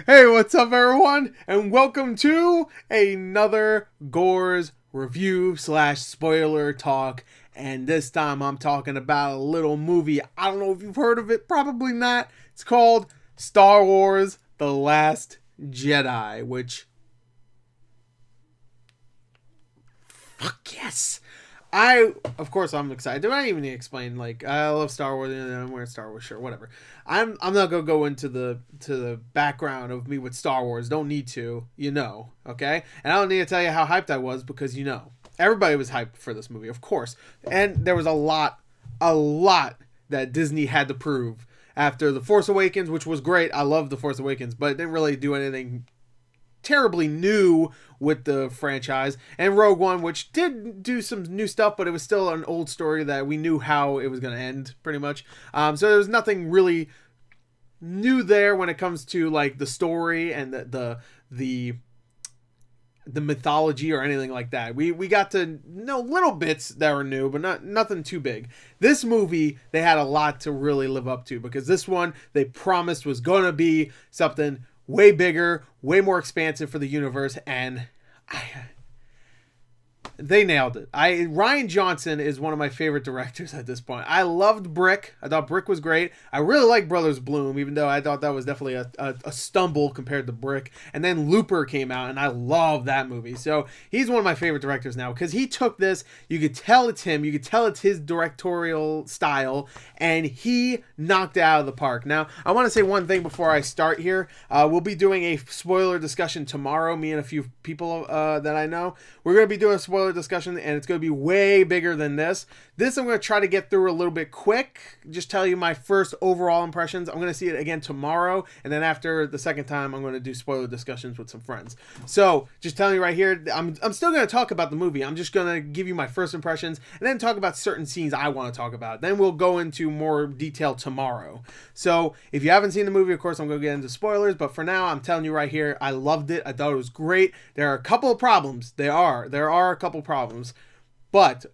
Hey, what's up, everyone? And welcome to another Gore's review slash spoiler talk. And this time I'm talking about a little movie. I don't know if you've heard of it, probably not. It's called Star Wars The Last Jedi, which... fuck yes! Of course, I'm excited. Do I even need to explain? Like, I love Star Wars, and I'm wearing a Star Wars shirt, whatever. I'm not gonna go into the background of me with Star Wars. Don't need to, okay? And I don't need to tell you how hyped I was because everybody was hyped for this movie, of course. And there was a lot that Disney had to prove after The Force Awakens, which was great. I love The Force Awakens, but it didn't really do anything terribly new with the franchise, and Rogue One, which did do some new stuff, but it was still an old story that we knew how it was going to end pretty much. So there was nothing really new there when it comes to like the story and the mythology or anything like that. We got to know little bits that were new, but nothing too big. This movie, they had a lot to really live up to, because this one they promised was going to be something way bigger, way more expansive for the universe, and they nailed it. Rian Johnson is one of my favorite directors at this point. I loved Brick. I thought Brick was great. I really like Brothers Bloom, even though I thought that was definitely a stumble compared to Brick. And then Looper came out, and I love that movie. So he's one of my favorite directors now, because he took this, you could tell it's him, you could tell it's his directorial style, and he knocked it out of the park. Now, I want to say one thing before I start here. We'll be doing a spoiler discussion tomorrow, me and a few people that I know. We're going to be doing a spoiler discussion, and it's going to be way bigger than this. This I'm going to try to get through a little bit quick, just tell you my first overall impressions. I'm going to see it again tomorrow, and then after the second time I'm going to do spoiler discussions with some friends. So just telling you right here, I'm still going to talk about the movie. I'm just going to give you my first impressions and then talk about certain scenes I want to talk about. Then we'll go into more detail tomorrow. So if you haven't seen the movie, of course I'm going to get into spoilers, but for now I'm telling you right here, I loved it. I thought it was great. There are a couple of problems. There are a couple problems, but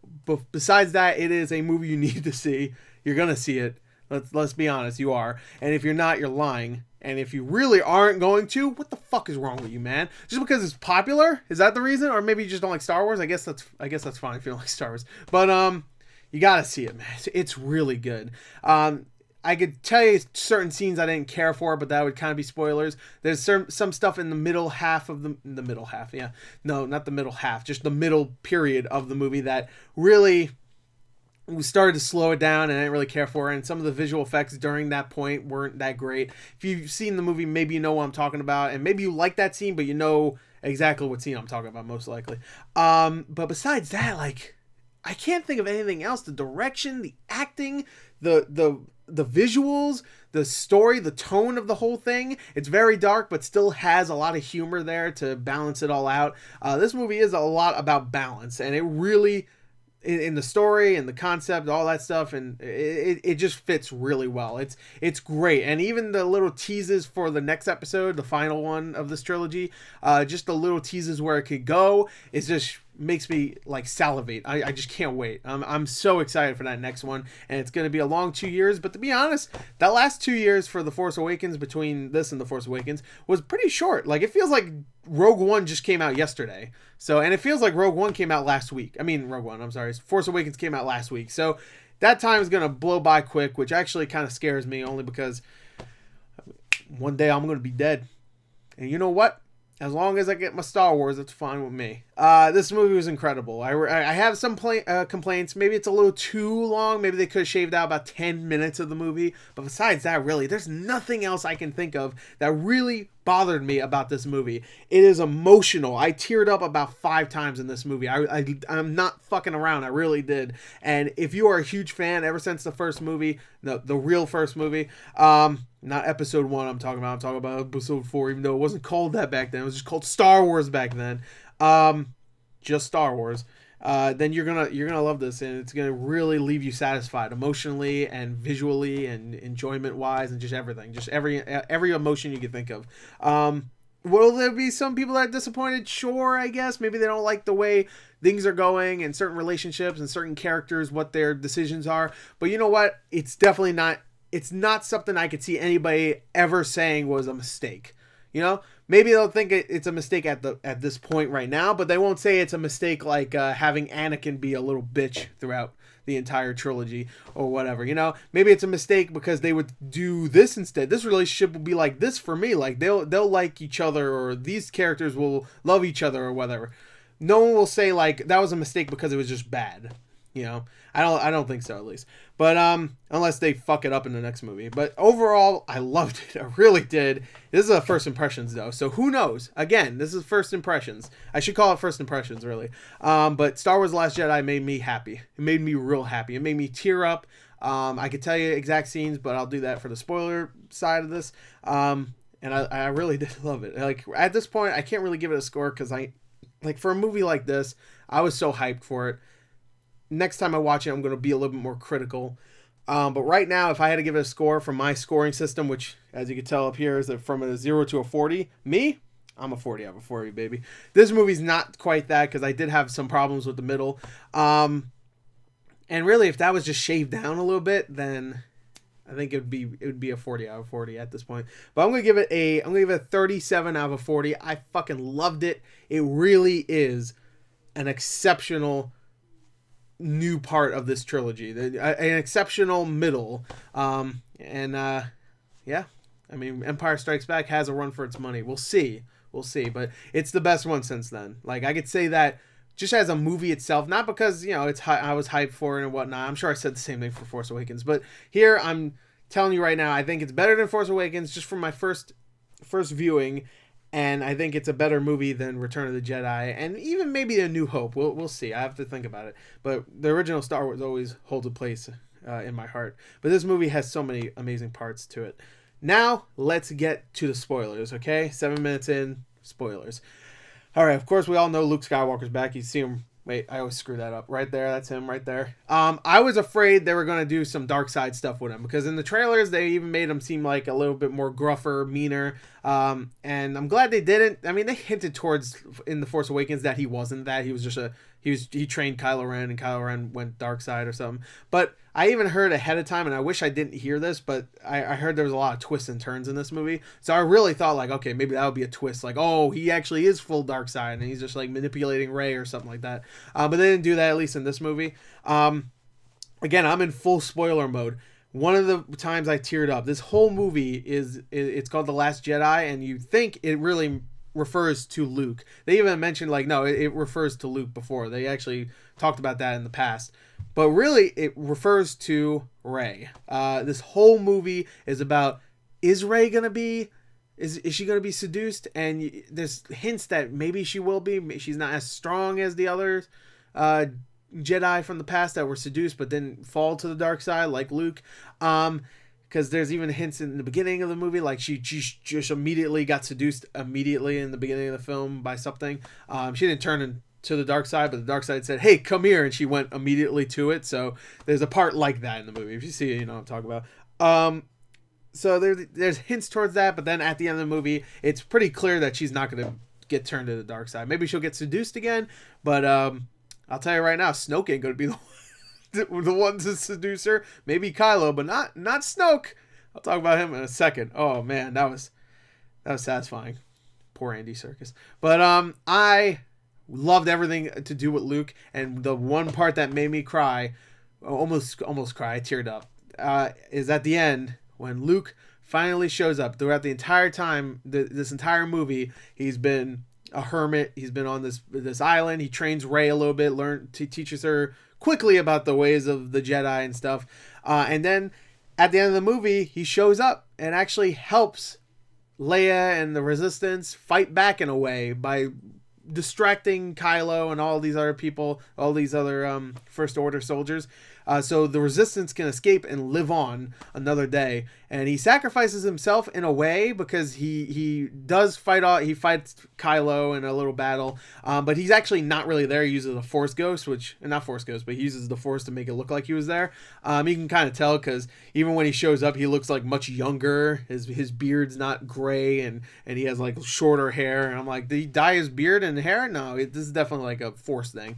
besides that, it is a movie you need to see. You're gonna see it. Let's be honest, you are. And if you're not, you're lying. And if you really aren't going to, what the fuck is wrong with you, man? Just because it's popular? Is that the reason? Or maybe you just don't like Star Wars? I guess that's fine if you don't like Star Wars. But you gotta see it, man. It's really good. I could tell you certain scenes I didn't care for, but that would kind of be spoilers. There's some stuff in the middle half of the middle half, yeah. No, not the middle half, just the middle period of the movie that really we started to slow it down, and I didn't really care for it. And some of the visual effects during that point weren't that great. If you've seen the movie, maybe you know what I'm talking about, and maybe you like that scene, but you know exactly what scene I'm talking about, most likely. But besides that, like, I can't think of anything else. The direction, the acting, the visuals, the story, the tone of the whole thing. It's very dark, but still has a lot of humor there to balance it all out. This movie is a lot about balance, and it really, in the story and the concept, all that stuff, and it just fits really well. It's great. And even the little teases for the next episode, the final one of this trilogy, just the little teases where it could go, is just makes me like salivate. I just can't wait. I'm so excited for that next one, and it's going to be a long 2 years. But to be honest, that last 2 years for The Force Awakens, between this and The Force Awakens, was pretty short. Like, it feels like Rogue One just came out yesterday. So, and it feels like Rogue One came out last week. I mean, Rogue One, I'm sorry. Force Awakens came out last week. So that time is going to blow by quick, which actually kind of scares me, only because one day I'm going to be dead. And you know what? As long as I get my Star Wars, it's fine with me. This movie was incredible. I have some complaints. Maybe it's a little too long. Maybe they could have shaved out about 10 minutes of the movie. But besides that, really, there's nothing else I can think of that really bothered me about this movie. It is emotional. I teared up about 5 times in this movie. I'm not fucking around. I really did. And if you are a huge fan ever since the first movie, the real first movie, not episode 1 I'm talking about episode 4, even though it wasn't called that back then. It was just called Star Wars back then. Just Star Wars. Then you're gonna love this, and it's gonna really leave you satisfied emotionally and visually and enjoyment wise, and just everything, just every emotion you can think of. Will there be some people that are disappointed? Sure, I guess. Maybe they don't like the way things are going and certain relationships and certain characters, what their decisions are. But you know what? It's definitely not. It's not something I could see anybody ever saying was a mistake. You know, maybe they'll think it's a mistake at this point right now, but they won't say it's a mistake like having Anakin be a little bitch throughout the entire trilogy or whatever. You know, maybe it's a mistake because they would do this instead. This relationship will be like this for me. Like they'll like each other, or these characters will love each other or whatever. No one will say like that was a mistake because it was just bad. You know, I don't think so, at least. But unless they fuck it up in the next movie. But overall, I loved it. I really did. This is a first impressions though, so who knows? Again, this is first impressions. I should call it first impressions, really. But Star Wars: The Last Jedi made me happy. It made me real happy. It made me tear up. I could tell you exact scenes, but I'll do that for the spoiler side of this. And I really did love it. Like at this point, I can't really give it a score because for a movie like this, I was so hyped for it. Next time I watch it, I'm going to be a little bit more critical. But right now, if I had to give it a score from my scoring system, which, as you can tell up here, is from a 0 to a 40, I'm a 40 out of a 40, baby. This movie's not quite that because I did have some problems with the middle. And really, if that was just shaved down a little bit, then I think it would be a 40 out of 40 at this point. But I'm going to give it a 37 out of a 40. I fucking loved it. It really is an exceptional new part of this trilogy, an exceptional middle. Yeah, I mean, Empire Strikes Back has a run for its money. We'll see, but it's the best one since then. Like I could say that just as a movie itself, not because I was hyped for it and whatnot. I'm sure I said the same thing for Force Awakens, but here I'm telling you right now, I think it's better than Force Awakens just from my first viewing. And I think it's a better movie than Return of the Jedi, and even maybe A New Hope. We'll see. I have to think about it. But the original Star Wars always holds a place in my heart. But this movie has so many amazing parts to it. Now, let's get to the spoilers, okay? 7 minutes in, spoilers. All right, of course, we all know Luke Skywalker's back. You see him. Wait, I always screw that up. Right there, that's him right there. I was afraid they were going to do some dark side stuff with him because in the trailers, they even made him seem like a little bit more gruffer, meaner. And I'm glad they didn't. I mean, they hinted towards in The Force Awakens that he wasn't that. He was just he trained Kylo Ren and Kylo Ren went dark side or something. But I even heard ahead of time, and I wish I didn't hear this, but I heard there was a lot of twists and turns in this movie. So I really thought like, okay, maybe that would be a twist. Like, oh, he actually is full dark side and he's just like manipulating Rey or something like that. But they didn't do that, at least in this movie. Again, I'm in full spoiler mode. One of the times I teared up, this whole movie it's called The Last Jedi, and you think it really refers to Luke. They even mentioned like, no, it refers to Luke before. They actually talked about that in the past. But really, it refers to Rey. This whole movie is about, is Rey going to be, is she going to be seduced? And there's hints that maybe she will be. She's not as strong as the others Jedi from the past that were seduced but didn't fall to the dark side like Luke. Because there's even hints in the beginning of the movie, like she just immediately got seduced immediately in the beginning of the film by something. She didn't turn to the dark side, but the dark side said, hey, come here, and she went immediately to it. So there's a part like that in the movie. If you see it, you know what I'm talking about. So there's hints towards that, but then at the end of the movie, it's pretty clear that she's not going to get turned to the dark side. Maybe she'll get seduced again, but I'll tell you right now, Snoke ain't going to be the one to seduce her. Maybe Kylo, but not Snoke. I'll talk about him in a second. Oh man, that was satisfying. Poor Andy Serkis. But I loved everything to do with Luke, and the one part that made me cry, almost cry, I teared up, is at the end when Luke finally shows up. Throughout the entire time, this entire movie, he's been a hermit. He's been on this island. He trains Rey a little bit, teaches her quickly about the ways of the Jedi and stuff. And then at the end of the movie, he shows up and actually helps Leia and the Resistance fight back in a way by distracting Kylo and all these other people, all these other First Order soldiers. So the Resistance can escape and live on another day. And he sacrifices himself in a way because he does fight all. He fights Kylo in a little battle, but he's actually not really there. He uses a Force Ghost, not Force Ghost, but he uses the Force to make it look like he was there. You can kind of tell because even when he shows up, he looks like much younger. His beard's not gray, and he has like shorter hair. And I'm like, did he dye his beard and hair? No, this is definitely like a Force thing.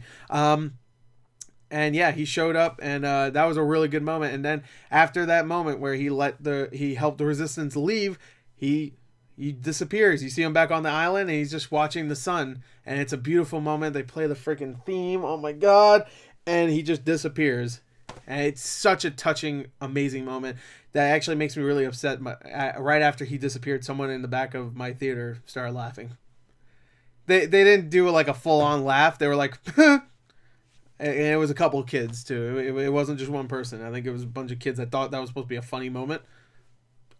And yeah, he showed up, and that was a really good moment. And then after that moment where he helped the Resistance leave, he he disappears. You see him back on the island, and he's just watching the sun, and it's a beautiful moment. They play the freaking theme. Oh my god, and he just disappears, and it's such a touching, amazing moment that actually makes me really upset. Right after he disappeared, someone in the back of my theater started laughing. They didn't do like a full on laugh. They were like, and it was a couple of kids too. It wasn't just one person. I think it was a bunch of kids that thought that was supposed to be a funny moment.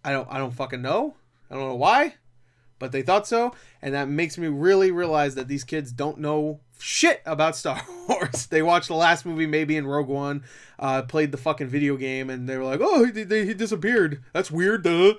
I don't fucking know. I don't know why, but they thought so, and that makes me really realize that these kids don't know shit about Star Wars. They watched the last movie, maybe in Rogue One, played the fucking video game, and they were like, "Oh, he disappeared. That's weird, duh."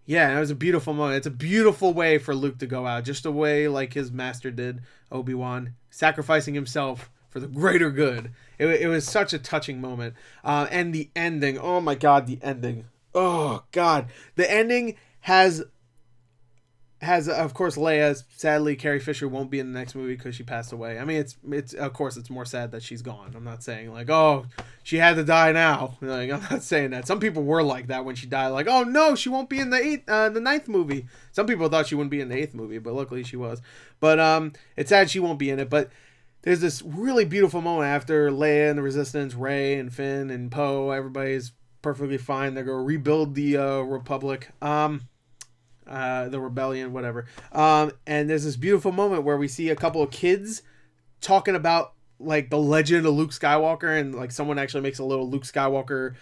Yeah, it was a beautiful moment. It's a beautiful way for Luke to go out, just a way like his master did, Obi-Wan, sacrificing himself for the greater good. It was such a touching moment. And the ending, oh my god, the ending. Oh god. The ending has of course Leia. Sadly, Carrie Fisher won't be in the next movie because she passed away. I mean, it's of course it's more sad that she's gone. I'm not saying like, oh, she had to die now. Like, I'm not saying that. Some people were like that when she died, like, oh no, she won't be in the ninth movie. Some people thought she wouldn't be in the 8th movie, but luckily she was. But it's sad she won't be in it. But there's this really beautiful moment after Leia and the Resistance, Rey and Finn and Poe, everybody's perfectly fine. They're going to rebuild the Republic. The rebellion, whatever. And there's this beautiful moment where we see a couple of kids talking about like the legend of Luke Skywalker, and like someone actually makes a little Luke Skywalker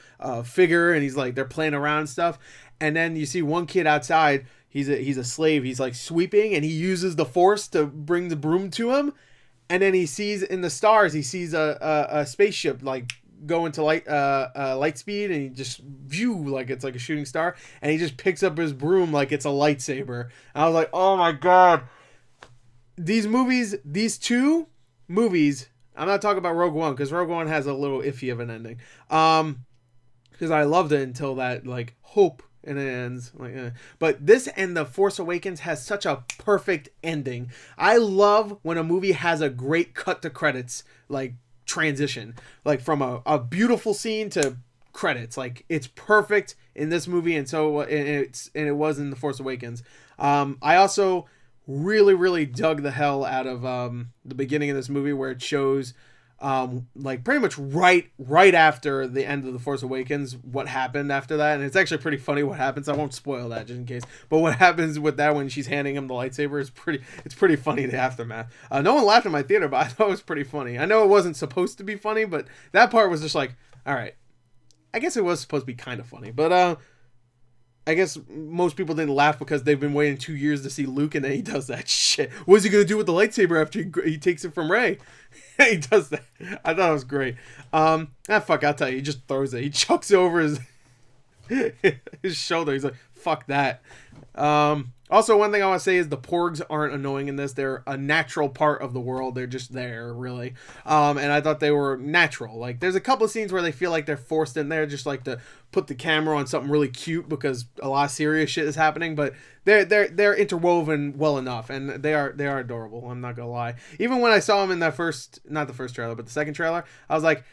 figure, and he's like, they're playing around and stuff. And then you see one kid outside. He's a slave. He's like sweeping, and he uses the Force to bring the broom to him. And then he sees in the stars, he sees a spaceship like go into light speed, and he just like it's like a shooting star, and he just picks up his broom like it's a lightsaber. And I was like, oh my god, these two movies, I'm not talking about Rogue One, because Rogue One has a little iffy of an ending, because I loved it until that like hope and it ends like, but this and The Force Awakens has such a perfect ending. I love when a movie has a great cut to credits, like transition, like from a beautiful scene to credits. Like it's perfect in this movie, and so it was in The Force Awakens. I also really dug the hell out of the beginning of this movie, where it shows like pretty much right after the end of The Force Awakens what happened after that. And it's actually pretty funny what happens. I won't spoil that just in case, but what happens with that when she's handing him the lightsaber is pretty funny, the aftermath. No one laughed in my theater, but I thought it was pretty funny. I know it wasn't supposed to be funny, but that part was just like, all right, I guess it was supposed to be kind of funny, but I guess most people didn't laugh because they've been waiting 2 years to see Luke, and then he does that shit. What's he gonna do with the lightsaber after he takes it from Rey? He does that. I thought it was great. I'll tell you, he just throws it. He chucks it over his shoulder. He's like, fuck that. Also, one thing I want to say is the Porgs aren't annoying in this. They're a natural part of the world. They're just there, really. And I thought they were natural. Like, there's a couple of scenes where they feel like they're forced in there, just like to put the camera on something really cute because a lot of serious shit is happening. But they're interwoven well enough, and they are adorable. I'm not gonna lie. Even when I saw them in that not the first trailer, but the second trailer, I was like,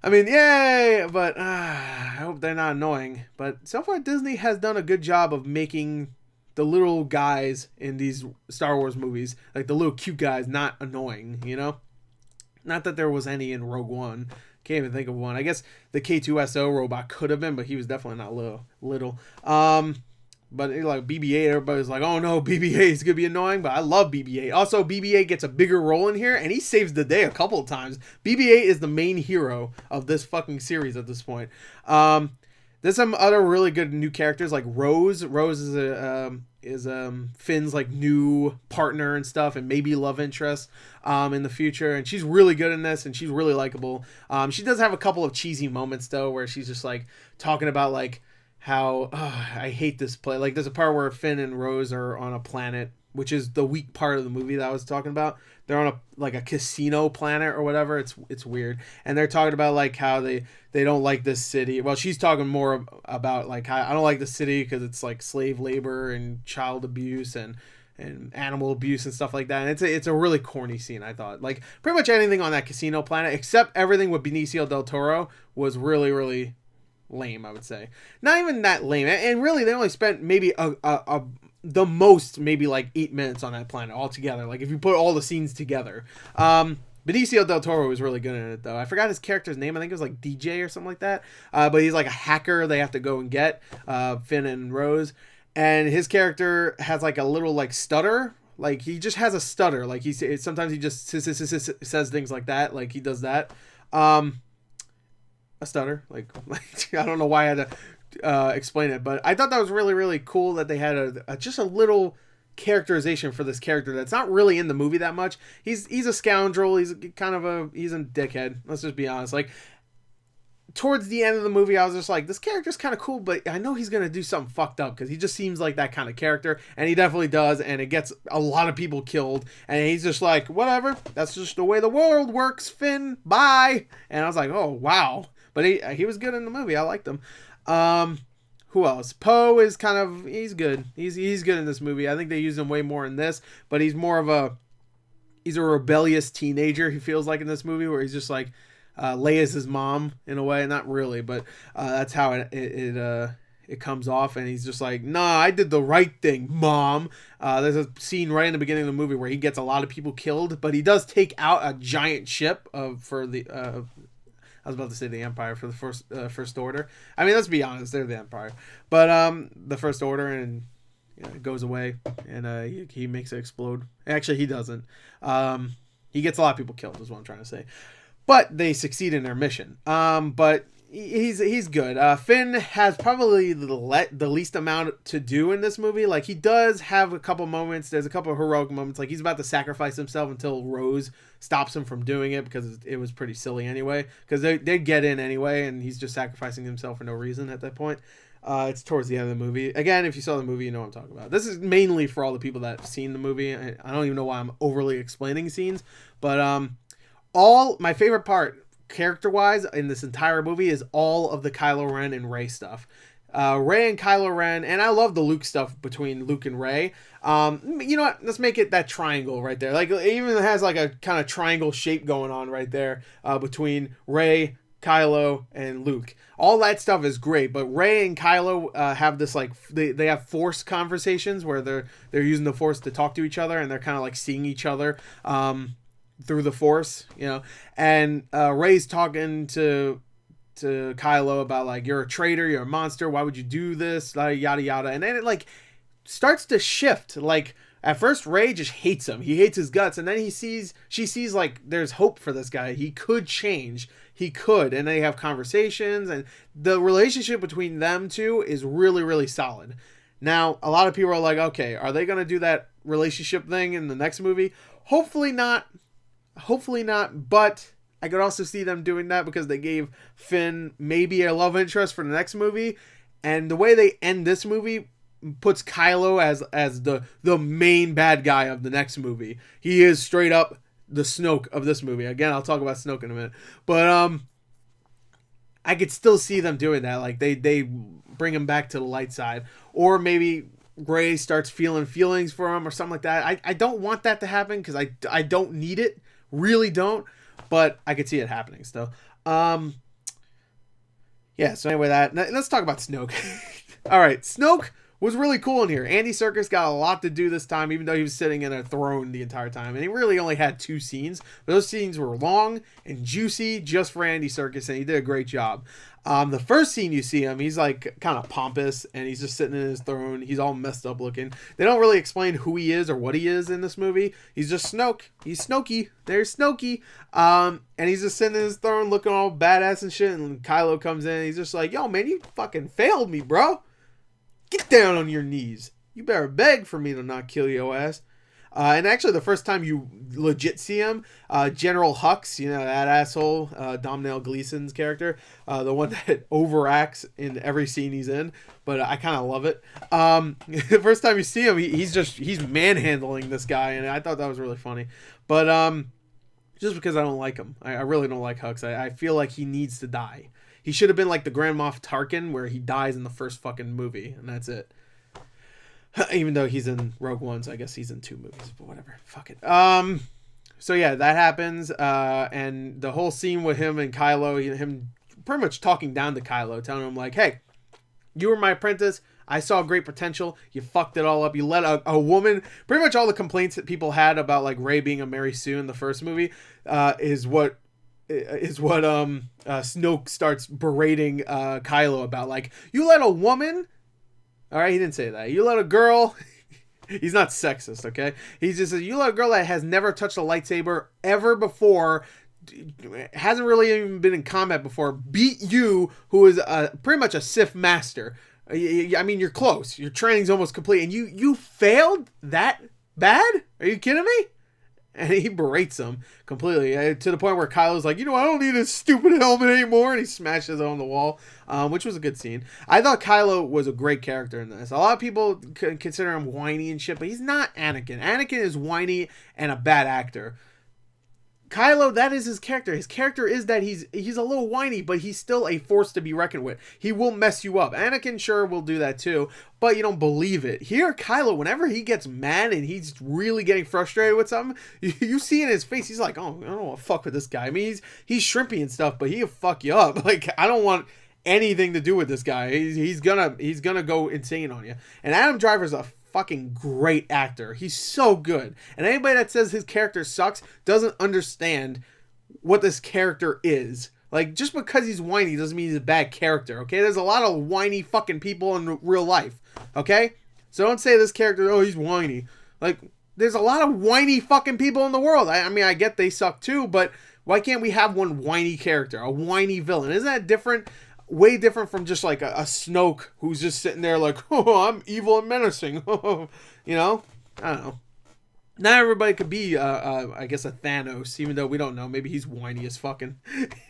I mean, yay! But I hope they're not annoying. But so far, Disney has done a good job of making the little guys in these Star Wars movies, like the little cute guys, not annoying, you know? Not that there was any in Rogue One. Can't even think of one. I guess the K2SO robot could have been, but he was definitely not little. But like BB-8, everybody's like, oh no, BB-8 is going to be annoying, but I love BB-8. Also, BB-8 gets a bigger role in here, and he saves the day a couple of times. BB-8 is the main hero of this fucking series at this point. There's some other really good new characters, like Rose. Rose is Finn's like new partner and stuff, and maybe love interest in the future. And she's really good in this, and she's really likable. She does have a couple of cheesy moments though, where she's just like talking about like how I hate this place. Like there's a part where Finn and Rose are on a planet, which is the weak part of the movie that I was talking about. They're on a casino planet or whatever. It's weird. And they're talking about like how they don't like this city. Well, she's talking more about like how I don't like the city because it's like slave labor and child abuse and animal abuse and stuff like that. And it's a really corny scene, I thought. Like pretty much anything on that casino planet except everything with Benicio del Toro was really lame, I would say. Not even that lame. And really, they only spent maybe the most, maybe like 8 minutes on that planet altogether. Like, if you put all the scenes together. Benicio del Toro was really good in it, though. I forgot his character's name. I think it was like DJ or something like that. But he's like a hacker they have to go and get, Finn and Rose. And his character has like a little like stutter. Like, he just has a stutter. Like, sometimes he just says things like that. Like, he does that. A stutter. Like I don't know why I had to explain it. But I thought that was really, really cool that they had just a little characterization for this character that's not really in the movie that much. He's a scoundrel. He's kind of he's a dickhead. Let's just be honest. Like, towards the end of the movie, I was just like, this character's kind of cool, but I know he's going to do something fucked up because he just seems like that kind of character, and he definitely does, and it gets a lot of people killed, and he's just like, whatever, that's just the way the world works, Finn, bye. And I was like, oh, wow. But he was good in the movie. I liked him. Who else? Poe is he's good. He's good in this movie. I think they use him way more in this, but he's more of he's a rebellious teenager, he feels like, in this movie, where he's just like, Leia's his mom in a way, not really, but that's how it comes off, and he's just like, nah, I did the right thing, Mom. There's a scene right in the beginning of the movie where he gets a lot of people killed, but he does take out a giant ship for the I was about to say the Empire, for the First Order. I mean, let's be honest, they're the Empire, but the First Order, and it goes away, and he makes it explode. Actually, he doesn't. He gets a lot of people killed, is what I'm trying to say. But they succeed in their mission. But he's good. Finn has probably the least amount to do in this movie. Like, he does have a couple moments. There's a couple of heroic moments. Like, he's about to sacrifice himself until Rose stops him from doing it, because it was pretty silly anyway. Because they get in anyway, and he's just sacrificing himself for no reason at that point. It's towards the end of the movie. Again, if you saw the movie, you know what I'm talking about. This is mainly for all the people that have seen the movie. I don't even know why I'm overly explaining scenes. But my favorite part, character-wise, in this entire movie is all of the Kylo Ren and Rey stuff. Rey and Kylo Ren, and I love the Luke stuff between Luke and Rey. You know what? Let's make it that triangle right there. Like, it even has like a kind of triangle shape going on right there between Rey, Kylo, and Luke. All that stuff is great, but Rey and Kylo have this, like, they have Force conversations where they're using the Force to talk to each other, and they're kind of like seeing each other through the Force, and Rey's talking to Kylo about, like, you're a traitor, you're a monster, why would you do this, yada yada. And then it like starts to shift. Like, at first Rey just hates him, he hates his guts, and then she sees like there's hope for this guy, he could change, and they have conversations, and the relationship between them two is really, really solid. Now, a lot of people are like, okay, are they gonna do that relationship thing in the next movie? Hopefully not, but I could also see them doing that because they gave Finn maybe a love interest for the next movie, and the way they end this movie puts Kylo as the main bad guy of the next movie. He is straight up the Snoke of this movie. Again, I'll talk about Snoke in a minute, but I could still see them doing that. Like, they bring him back to the light side, or maybe Rey starts feeling feelings for him or something like that. I don't want that to happen because I don't need it, really don't, but I could see it happening still. Yeah, so anyway, let's talk about Snoke. All right, Snoke was really cool in here. Andy Serkis got a lot to do this time, even though he was sitting in a throne the entire time. And he really only had 2 scenes. But those scenes were long and juicy just for Andy Serkis, and he did a great job. The first scene you see him, he's like kind of pompous, and he's just sitting in his throne. He's all messed up looking. They don't really explain who he is or what he is in this movie. He's just Snoke. He's Snokey. There's Snokey. And he's just sitting in his throne looking all badass and shit. And Kylo comes in, and he's just like, yo, man, you fucking failed me, bro. Get down on your knees. You better beg for me to not kill your ass. And actually, the first time you legit see him, General Hux, that asshole, Domhnall Gleeson's character, the one that overacts in every scene he's in, but I kind of love it. The first time you see him, he's manhandling this guy, and I thought that was really funny. But just because I don't like him, I really don't like Hux. I feel like he needs to die. He should have been like the Grand Moff Tarkin, where he dies in the first fucking movie, and that's it. Even though he's in Rogue One, so I guess he's in 2 movies, but whatever. Fuck it. So yeah, that happens, and the whole scene with him and Kylo, him pretty much talking down to Kylo, telling him like, hey, you were my apprentice. I saw great potential. You fucked it all up. You let a woman... Pretty much all the complaints that people had about like Rey being a Mary Sue in the first movie is what Snoke starts berating Kylo about. Like, you let a woman... All right, he didn't say that. You let a girl... He's not sexist, okay? He just says, you let a girl that has never touched a lightsaber ever before... hasn't really even been in combat before, beat you, who is pretty much a Sith master. I mean, you're close. Your training's almost complete, and you failed that bad? Are you kidding me? And he berates him completely, to the point where Kylo's like, I don't need this stupid helmet anymore, and he smashes it on the wall, which was a good scene. I thought Kylo was a great character in this. A lot of people consider him whiny and shit, but he's not Anakin. Anakin is whiny and a bad actor. Kylo, that is his character. His character is that he's a little whiny, but he's still a force to be reckoned with. He will mess you up. Anakin sure will do that too, but you don't believe it. Here, Kylo, whenever he gets mad and he's really getting frustrated with something, you see in his face, he's like, oh, I don't want to fuck with this guy. I mean, he's shrimpy and stuff, but he'll fuck you up. Like, I don't want anything to do with this guy. He's gonna go insane on you. And Adam Driver's a fucking great actor. He's so good. And anybody that says his character sucks doesn't understand what this character is. Like, just because he's whiny doesn't mean he's a bad character, okay? There's a lot of whiny fucking people in real life, okay? So don't say this character, oh, he's whiny. Like, there's a lot of whiny fucking people in the world. I mean, I get they suck too, but why can't we have one whiny character, a whiny villain? Isn't that different? Way different from just like a Snoke who's just sitting there like, oh, I'm evil and menacing. I don't know. Not everybody could be, I guess, a Thanos, even though we don't know. Maybe he's whiny as fucking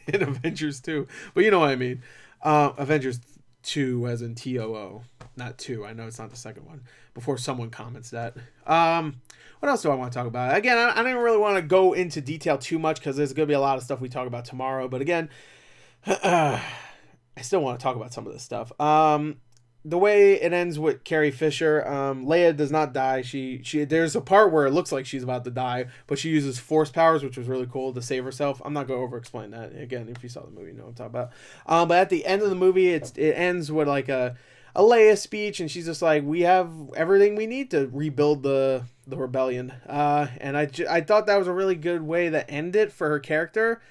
in Avengers 2. But you know what I mean. Avengers 2 as in TOO. Not 2. I know it's not the second one. Before someone comments that. What else do I want to talk about? Again, I didn't really want to go into detail too much because there's going to be a lot of stuff we talk about tomorrow. But again... I still want to talk about some of this stuff. The way it ends with Carrie Fisher, Leia does not die. She there's a part where it looks like she's about to die, but she uses force powers, which was really cool to save herself. I'm not going to over-explain that. Again, if you saw the movie, you know what I'm talking about. But at the end of the movie, it ends with like a Leia speech, and she's just like, we have everything we need to rebuild the rebellion. And I thought that was a really good way to end it for her character.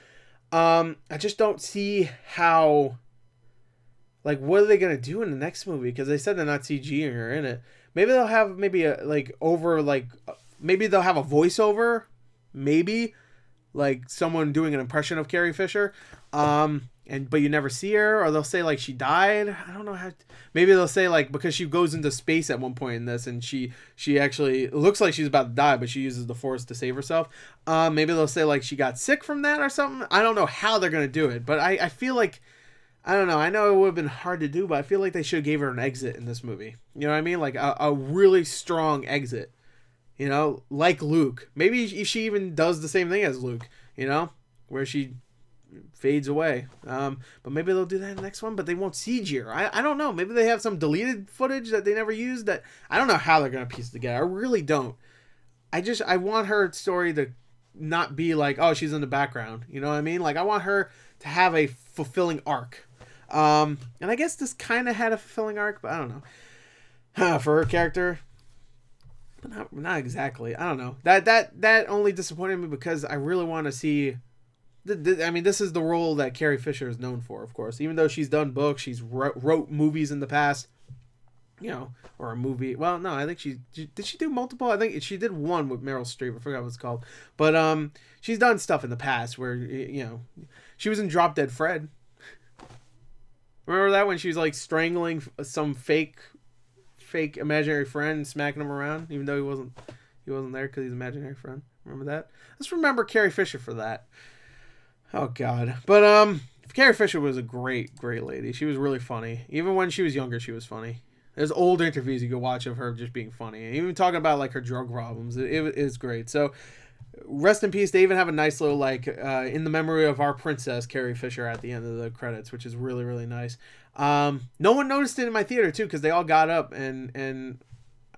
I just don't see how... Like, what are they going to do in the next movie? Because they said they're not CGing her in it. Maybe they'll have maybe they'll have a voiceover. Maybe. Like, someone doing an impression of Carrie Fisher. But you never see her. Or they'll say, like, she died. I don't know how... Maybe they'll say, like, because she goes into space at one point in this. And she actually... It looks like she's about to die, but she uses the Force to save herself. Maybe they'll say, like, she got sick from that or something. I don't know how they're going to do it. But I feel like... I don't know. I know it would have been hard to do, but I feel like they should have gave her an exit in this movie. You know what I mean? Like a really strong exit. You know, like Luke. Maybe she even does the same thing as Luke. You know, where she fades away. But maybe they'll do that in the next one. But they won't CG her. I don't know. Maybe they have some deleted footage that they never used. That I don't know how they're gonna piece it together. I really don't. I want her story to not be like, oh, she's in the background. You know what I mean? Like I want her to have a fulfilling arc. And I guess this kind of had a fulfilling arc, but I don't know. For her character, but not exactly. I don't know. That only disappointed me because I really want to see. I mean, this is the role that Carrie Fisher is known for, of course. Even though she's done books, she's wrote movies in the past. You know, or a movie. Well, no, I think did she do multiple? I think she did one with Meryl Streep. I forgot what it's called. But she's done stuff in the past where she was in Drop Dead Fred. Remember that when she was like strangling some fake imaginary friend and smacking him around, even though he wasn't there because he's an imaginary friend. Remember that? Let's remember Carrie Fisher for that. Oh God! But Carrie Fisher was a great lady. She was really funny. Even when she was younger, she was funny. There's old interviews you can watch of her just being funny, and even talking about like her drug problems. It is great. So. Rest in peace. They even have a nice little like in the memory of our princess Carrie Fisher at the end of the credits, which is really, really nice. No one noticed it in my theater too because they all got up and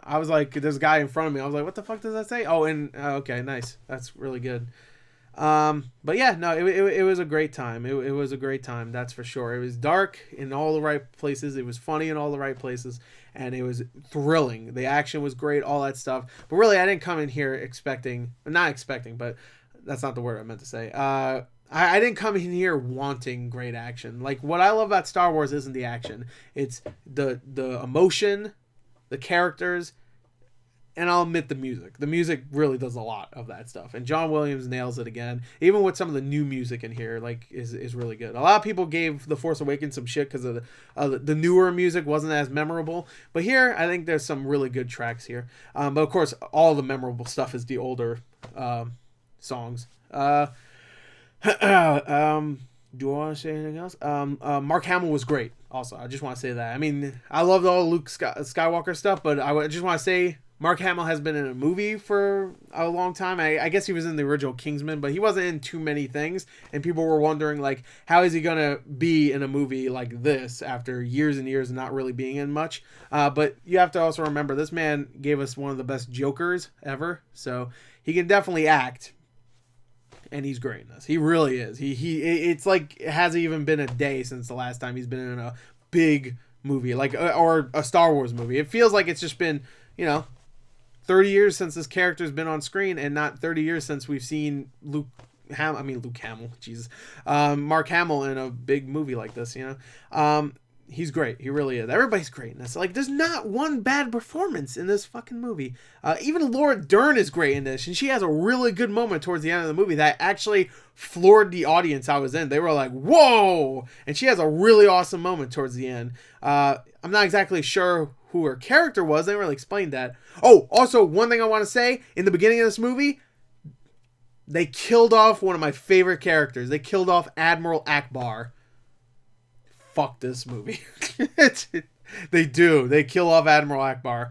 I was like, there's a guy in front of me. I was like, what the fuck does that say? Oh, and okay, nice. That's really good. But yeah, no, it was a great time. It was a great time, that's for sure. It was dark in all the right places. It was funny in all the right places, and it was thrilling. The action was great, all that stuff. But really, I didn't come in here not expecting, but that's not the word I meant to say. I didn't come in here wanting great action. Like, what I love about Star Wars isn't the action. It's the emotion, the characters, and I'll admit the music. The music really does a lot of that stuff. And John Williams nails it again. Even with some of the new music in here, like, is really good. A lot of people gave The Force Awakens some shit because of the newer music wasn't as memorable. But here, I think there's some really good tracks here. But of course, all the memorable stuff is the older songs. Do I want to say anything else? Mark Hamill was great. Also, I just want to say that. I mean, I loved all Luke Skywalker stuff, but I just want to say Mark Hamill has been in a movie for a long time. I guess he was in the original Kingsman, but he wasn't in too many things. And people were wondering, like, how is he going to be in a movie like this after years and years of not really being in much? But you have to also remember, this man gave us one of the best Jokers ever. So he can definitely act. And he's great in this. He really is. It's like it hasn't even been a day since the last time he's been in a big movie, like, or a Star Wars movie. It feels like it's just been, 30 years since this character's been on screen, and not 30 years since we've seen Luke Hamill, Jesus, Mark Hamill in a big movie like this. He's great. He really is. Everybody's great in this. Like, there's not one bad performance in this fucking movie. Even Laura Dern is great in this, and she has a really good moment towards the end of the movie that actually floored the audience I was in. They were like, whoa! And she has a really awesome moment towards the end. I'm not exactly sure who her character was. They didn't really explain that. Oh, also, one thing I want to say, in the beginning of this movie, they killed off one of my favorite characters. They killed off Admiral Ackbar. Fuck this movie. They do. They kill off Admiral Ackbar,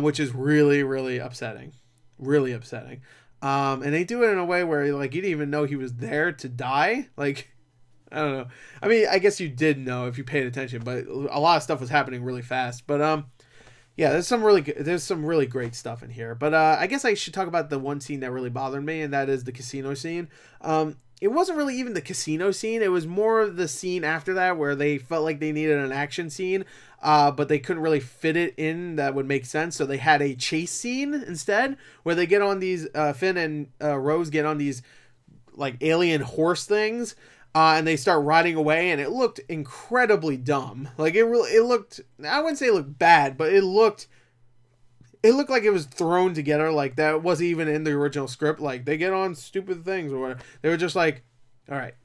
which is really, really upsetting. Really upsetting. And they do it in a way where, like, you didn't even know he was there to die. Like, I don't know. I mean, I guess you did know if you paid attention, but a lot of stuff was happening really fast. But yeah, there's some really great stuff in here. But I guess I should talk about the one scene that really bothered me, and that is the casino scene. It wasn't really even the casino scene. It was more of the scene after that where they felt like they needed an action scene, but they couldn't really fit it in that would make sense. So they had a chase scene instead where they get on these, Finn and Rose get on these like alien horse things, and they start riding away, and it looked incredibly dumb. Like, it looked, I wouldn't say it looked bad, but it looked like it was thrown together. Like, that wasn't even in the original script. Like, they get on stupid things or whatever. They were just like, all right,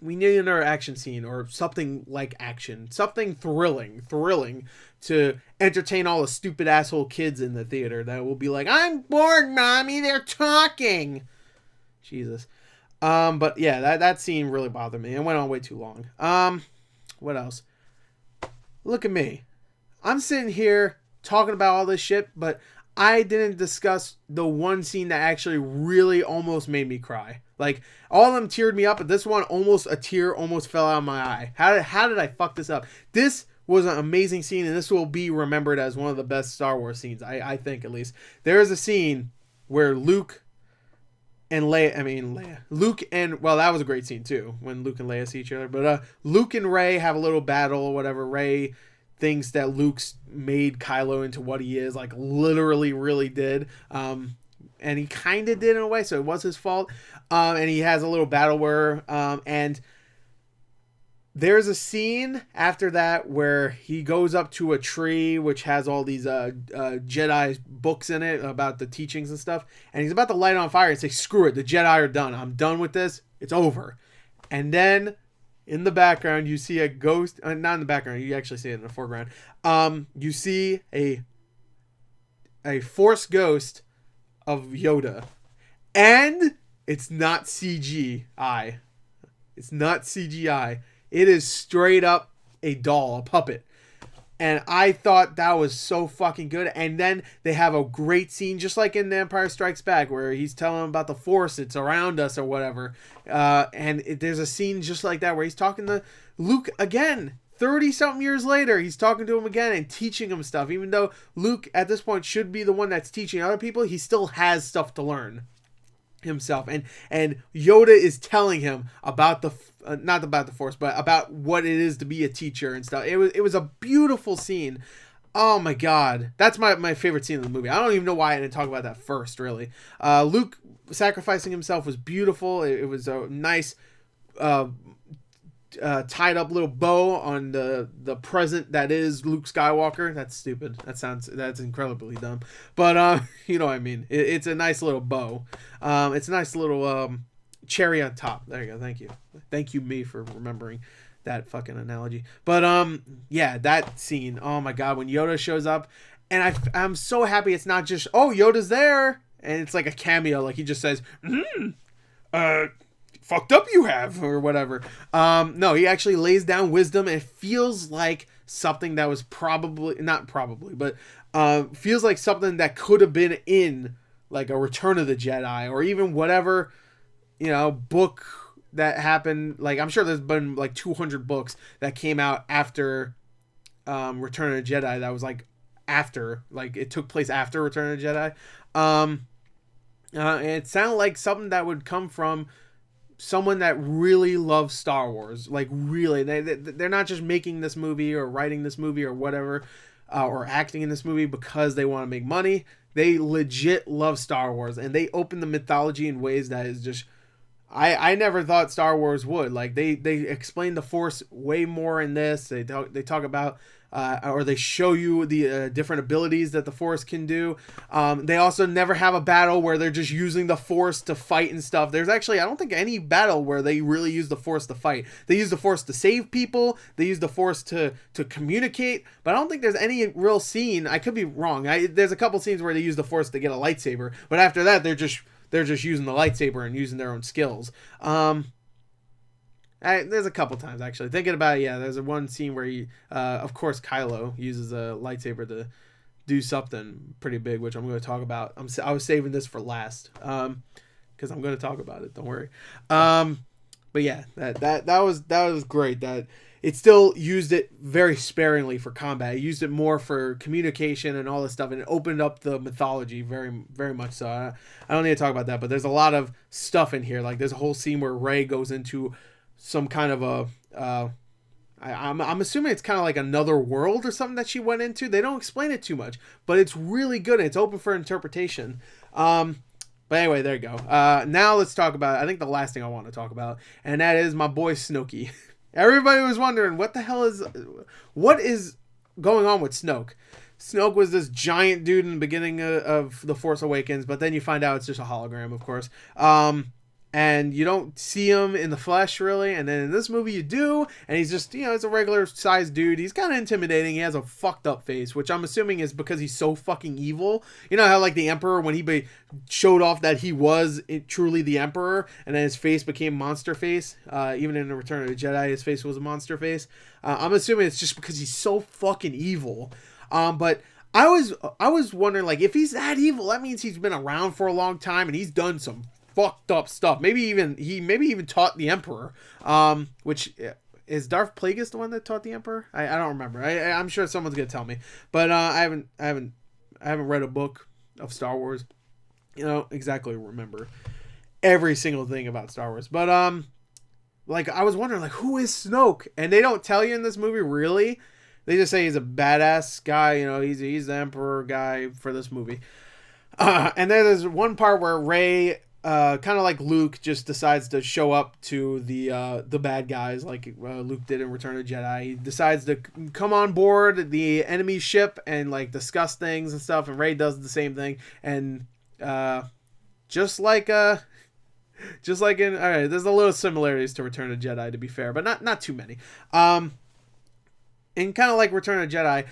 we need another action scene or something like action. Something thrilling to entertain all the stupid asshole kids in the theater that will be like, I'm bored, mommy, they're talking. Jesus. But yeah, that scene really bothered me. It went on way too long. What else? Look at me. I'm sitting here talking about all this shit, but I didn't discuss the one scene that actually really almost made me cry. Like, all of them teared me up, but this one, a tear almost fell out of my eye. How did I fuck this up? This was an amazing scene, and this will be remembered as one of the best Star Wars scenes, I think, at least. There is a scene where Luke and Leia, well, that was a great scene too, when Luke and Leia see each other, but Luke and Rey have a little battle or whatever. Rey thinks that Luke's made Kylo into what he is, like, literally really did, and he kind of did in a way, so it was his fault, and he has a little battle where, and there's a scene after that where he goes up to a tree which has all these Jedi books in it about the teachings and stuff, and he's about to light it on fire and say, screw it, the Jedi are done, I'm done with this, it's over. And then in the background you see a ghost, not in the background, you actually see it in the foreground, you see a Force ghost of Yoda, and it's not CGI. It's not CGI. It is straight up a doll, a puppet. And I thought that was so fucking good. And then they have a great scene, just like in The Empire Strikes Back, where he's telling him about the Force, it's around us or whatever. There's a scene just like that where he's talking to Luke again. 30-something years later, he's talking to him again and teaching him stuff. Even though Luke, at this point, should be the one that's teaching other people, he still has stuff to learn. himself, and Yoda is telling him about the not about the Force, but about what it is to be a teacher and stuff. It was a beautiful scene. Oh my god, that's my favorite scene in the movie. I don't even know why I didn't talk about that first, really. Luke sacrificing himself was beautiful. It was a nice tied up little bow on the present that is Luke Skywalker. That's stupid. That's incredibly dumb. But you know what I mean. It's a nice little bow. It's a nice little cherry on top. There you go. Thank you me for remembering that fucking analogy. But yeah, that scene. Oh my god, when Yoda shows up, and I'm so happy it's not just, oh, Yoda's there, and it's like a cameo, like he just says, fucked up you have, or whatever. No, he actually lays down wisdom, and it feels like something that was not probably, but feels like something that could have been in like a Return of the Jedi, or even whatever, book that happened. Like, I'm sure there's been like 200 books that came out after Return of the Jedi that was like after, like it took place after Return of the Jedi. And it sounded like something that would come from someone that really loves Star Wars. Like, really, they're not just making this movie or writing this movie or whatever, or acting in this movie because they want to make money. They legit love Star Wars, and they open the mythology in ways that is just, I never thought Star Wars would. Like, they explain the Force way more in this. They talk about, or they show you the different abilities that the Force can do. They also never have a battle where they're just using the Force to fight and stuff. There's actually, I don't think, any battle where they really use the Force to fight. They use the Force to save people. They use the Force to communicate. But I don't think there's any real scene. I could be wrong. There's a couple scenes where they use the Force to get a lightsaber. But after that, they're just using the lightsaber and using their own skills. There's a couple times, actually. Thinking about it, yeah, there's one scene where of course, Kylo uses a lightsaber to do something pretty big, which I'm going to talk about. I was saving this for last, because I'm going to talk about it. Don't worry. But yeah, that was great. That it still used it very sparingly for combat. It used it more for communication and all this stuff, and it opened up the mythology very, very much so. I don't need to talk about that, but there's a lot of stuff in here. Like, there's a whole scene where Rey goes into some kind of I'm assuming it's kind of like another world or something that she went into. They don't explain it too much, but it's really good. It's open for interpretation. But anyway, there you go. Now let's talk about, I think, the last thing I want to talk about, and that is my boy Snokey. Everybody was wondering what is going on with Snoke. Snoke was this giant dude in the beginning of The Force Awakens, but then you find out it's just a hologram, of course. And you don't see him in the flesh, really. And then in this movie, you do. And he's just, he's a regular sized dude. He's kind of intimidating. He has a fucked up face, which I'm assuming is because he's so fucking evil. You know how, like, the Emperor, when he showed off that he was truly the Emperor, and then his face became monster face. Even in the Return of the Jedi, his face was a monster face. I'm assuming it's just because he's so fucking evil. But I was wondering, like, if he's that evil, that means he's been around for a long time, and he's done some fucked up stuff. Maybe even taught the Emperor. Which is Darth Plagueis the one that taught the Emperor? I don't remember. I'm sure someone's gonna tell me. But I haven't read a book of Star Wars. Exactly remember every single thing about Star Wars. But like, I was wondering, like, who is Snoke? And they don't tell you in this movie, really. They just say he's a badass guy. He's the Emperor guy for this movie. And then there's one part where Rey, kind of like Luke, just decides to show up to the bad guys, like Luke did in Return of the Jedi. He decides to come on board the enemy ship and, like, discuss things and stuff. And Rey does the same thing. And just like in, all right, there's a little similarities to Return of the Jedi, to be fair, but not too many. And kind of like Return of the Jedi,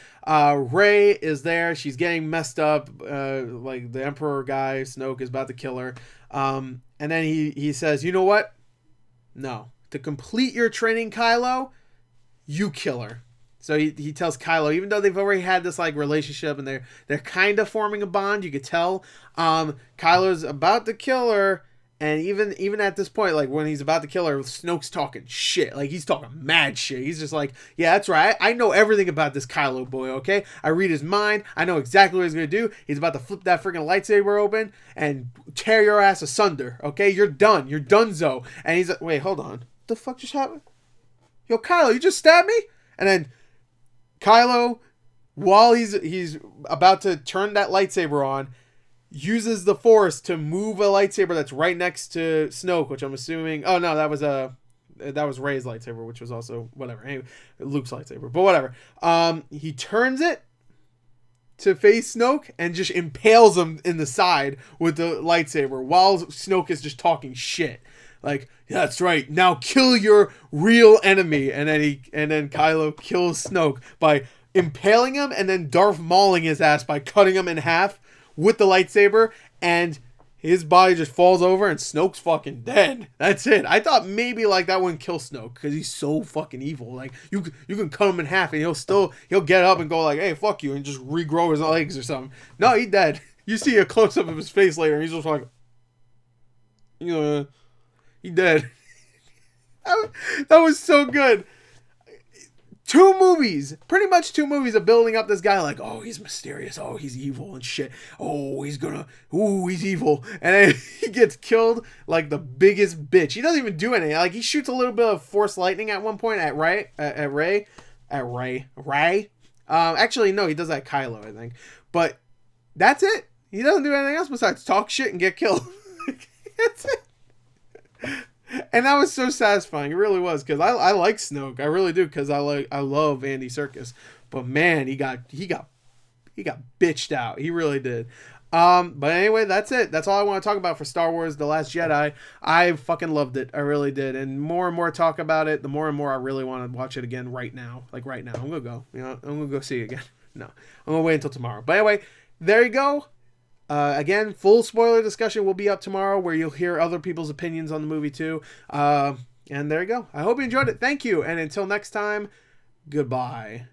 Rey is there. She's getting messed up. Like, the Emperor guy, Snoke, is about to kill her. And then he says, you know what? No. To complete your training, Kylo, you kill her. So he tells Kylo, even though they've already had this, like, relationship and they're kind of forming a bond, you could tell, Kylo's about to kill her, And even at this point, like when he's about to kill her, Snoke's talking shit. Like he's talking mad shit. He's just like, yeah, that's right. I know everything about this Kylo boy, okay? I read his mind. I know exactly what he's going to do. He's about to flip that freaking lightsaber open and tear your ass asunder, okay? You're done. You're donezo. And he's like, wait, hold on. What the fuck just happened? Yo, Kylo, you just stabbed me? And then Kylo, while he's about to turn that lightsaber on, uses the Force to move a lightsaber that's right next to Snoke, which I'm assuming. Oh no, that was Rey's lightsaber, which was also whatever. Anyway, Luke's lightsaber, but whatever. He turns it to face Snoke and just impales him in the side with the lightsaber while Snoke is just talking shit. Like, yeah, that's right. Now kill your real enemy, and then Kylo kills Snoke by impaling him and then Darth Mauling his ass by cutting him in half with the lightsaber, and his body just falls over and Snoke's fucking dead. That's it. I thought maybe like that wouldn't kill Snoke because he's so fucking evil. Like you can cut him in half and he'll get up and go like, hey, fuck you, and just regrow his legs or something. No, he's dead. You see a close up of his face later and he's just like, you know, he dead. That was so good. Pretty much two movies of building up this guy like, oh, he's mysterious, oh, he's evil and shit, oh, he's evil, and then he gets killed like the biggest bitch. He doesn't even do anything. Like he shoots a little bit of Force lightning at one point at Rey. Actually, no, he does that at Kylo, I think. But that's it. He doesn't do anything else besides talk shit and get killed. That's it. And that was so satisfying. It really was, because I like Snoke. I really do, because I love Andy Serkis. But man, he got bitched out. He really did. But anyway, that's it. That's all I want to talk about for Star Wars: The Last Jedi. I fucking loved it. I really did. And more talk about it, the more and more I really want to watch it again right now. Like right now. I'm gonna go. I'm gonna go see it again. No, I'm gonna wait until tomorrow. But anyway, there you go. Again, full spoiler discussion will be up tomorrow where you'll hear other people's opinions on the movie too. And there you go. I hope you enjoyed it. Thank you. And until next time, goodbye.